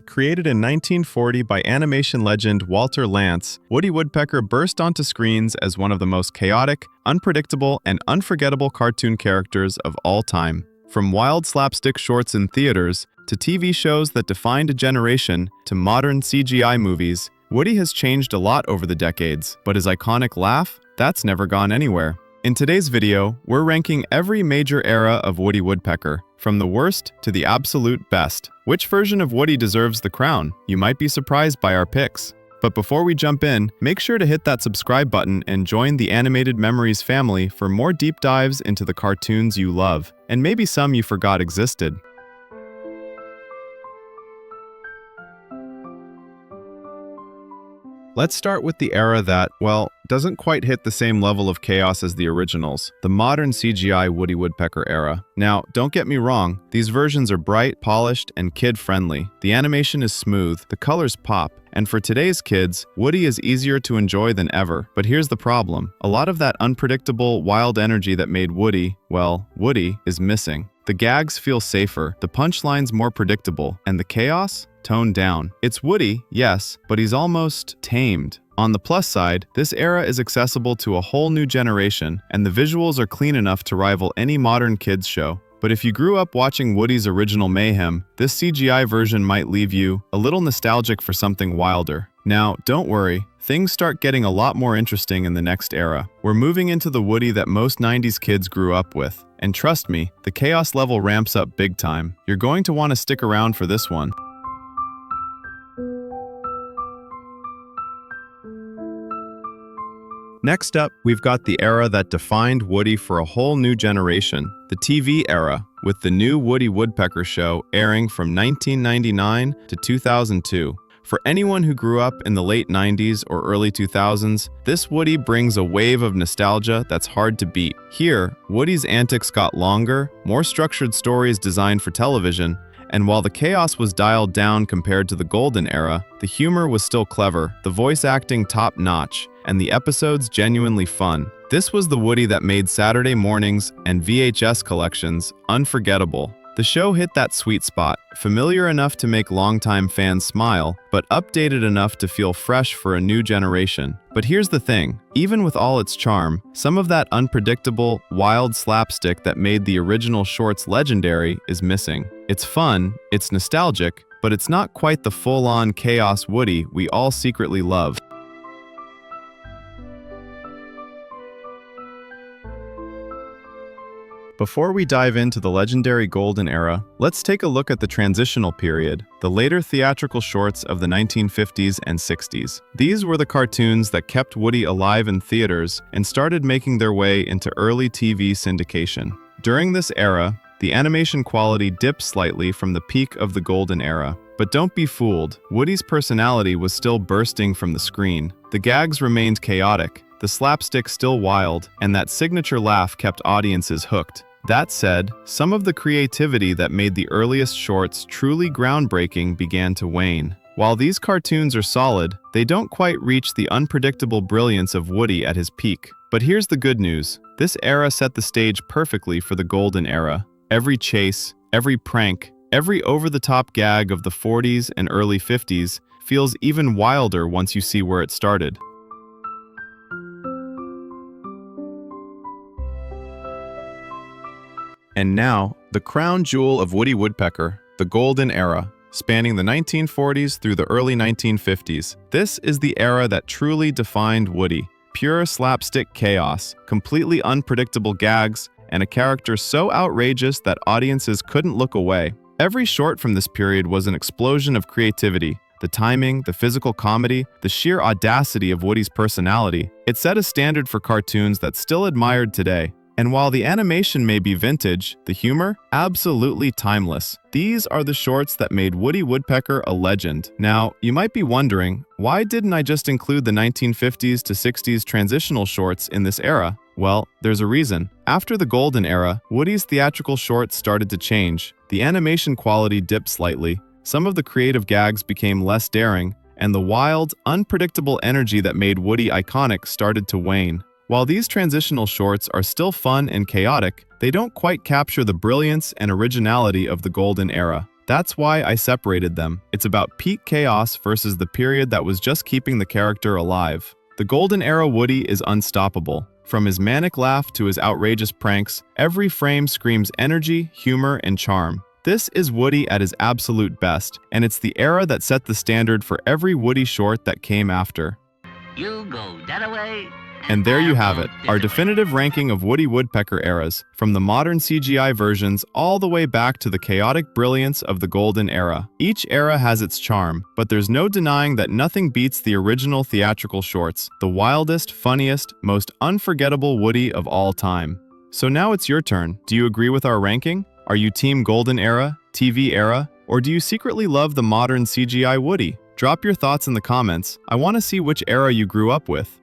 Created in 1940 by animation legend Walter Lantz, Woody Woodpecker burst onto screens as one of the most chaotic, unpredictable, and unforgettable cartoon characters of all time. From wild slapstick shorts in theaters, to TV shows that defined a generation, to modern CGI movies, Woody has changed a lot over the decades, but his iconic laugh? That's never gone anywhere. In today's video, we're ranking every major era of Woody Woodpecker, from the worst to the absolute best. Which version of Woody deserves the crown? You might be surprised by our picks. But before we jump in, make sure to hit that subscribe button and join the Animated Memories family for more deep dives into the cartoons you love, and maybe some you forgot existed. Let's start with the era that, well, doesn't quite hit the same level of chaos as the originals, the modern CGI Woody Woodpecker era. Now, don't get me wrong, these versions are bright, polished, and kid-friendly. The animation is smooth, the colors pop, and for today's kids, Woody is easier to enjoy than ever. But here's the problem. A lot of that unpredictable, wild energy that made Woody, well, Woody, is missing. The gags feel safer, the punchlines more predictable, and the chaos? Toned down. It's Woody, yes, but he's almost tamed. On the plus side, this era is accessible to a whole new generation, and the visuals are clean enough to rival any modern kids show. But if you grew up watching Woody's original mayhem, this CGI version might leave you a little nostalgic for something wilder. Now, don't worry, things start getting a lot more interesting in the next era. We're moving into the Woody that most 90s kids grew up with. And trust me, the chaos level ramps up big time. You're going to want to stick around for this one. Next up, we've got the era that defined Woody for a whole new generation, the TV era, with the new Woody Woodpecker show airing from 1999 to 2002. For anyone who grew up in the late 90s or early 2000s, this Woody brings a wave of nostalgia that's hard to beat. Here, Woody's antics got longer, more structured stories designed for television, and while the chaos was dialed down compared to the golden era, the humor was still clever, the voice acting top-notch, and the episodes genuinely fun. This was the Woody that made Saturday mornings and VHS collections unforgettable. The show hit that sweet spot, familiar enough to make longtime fans smile, but updated enough to feel fresh for a new generation. But here's the thing, even with all its charm, some of that unpredictable, wild slapstick that made the original shorts legendary is missing. It's fun, it's nostalgic, but it's not quite the full-on chaos Woody we all secretly love. Before we dive into the legendary golden era, let's take a look at the transitional period, the later theatrical shorts of the 1950s and 60s. These were the cartoons that kept Woody alive in theaters and started making their way into early TV syndication. During this era, the animation quality dipped slightly from the peak of the golden era. But don't be fooled, Woody's personality was still bursting from the screen. The gags remained chaotic, the slapstick still wild, and that signature laugh kept audiences hooked. That said, some of the creativity that made the earliest shorts truly groundbreaking began to wane. While these cartoons are solid, they don't quite reach the unpredictable brilliance of Woody at his peak. But here's the good news. This era set the stage perfectly for the golden era. Every chase, every prank, every over-the-top gag of the 40s and early 50s feels even wilder once you see where it started. And now, the crown jewel of Woody Woodpecker, the golden era, spanning the 1940s through the early 1950s. This is the era that truly defined Woody. Pure slapstick chaos, completely unpredictable gags, and a character so outrageous that audiences couldn't look away. Every short from this period was an explosion of creativity. The timing, the physical comedy, the sheer audacity of Woody's personality. It set a standard for cartoons that's still admired today. And while the animation may be vintage, the humor, absolutely timeless. These are the shorts that made Woody Woodpecker a legend. Now, you might be wondering, why didn't I just include the 1950s to 60s transitional shorts in this era? Well, there's a reason. After the golden era, Woody's theatrical shorts started to change. The animation quality dipped slightly, some of the creative gags became less daring, and the wild, unpredictable energy that made Woody iconic started to wane. While these transitional shorts are still fun and chaotic, they don't quite capture the brilliance and originality of the golden era. That's why I separated them. It's about peak chaos versus the period that was just keeping the character alive. The golden era Woody is unstoppable. From his manic laugh to his outrageous pranks, every frame screams energy, humor, and charm. This is Woody at his absolute best, and it's the era that set the standard for every Woody short that came after. You go that way. And there you have it, our definitive ranking of Woody Woodpecker eras, from the modern CGI versions all the way back to the chaotic brilliance of the golden era. Each era has its charm, but there's no denying that nothing beats the original theatrical shorts, the wildest, funniest, most unforgettable Woody of all time. So now it's your turn. Do you agree with our ranking? Are you team golden era, TV era, or do you secretly love the modern CGI Woody? Drop your thoughts in the comments. I want to see which era you grew up with.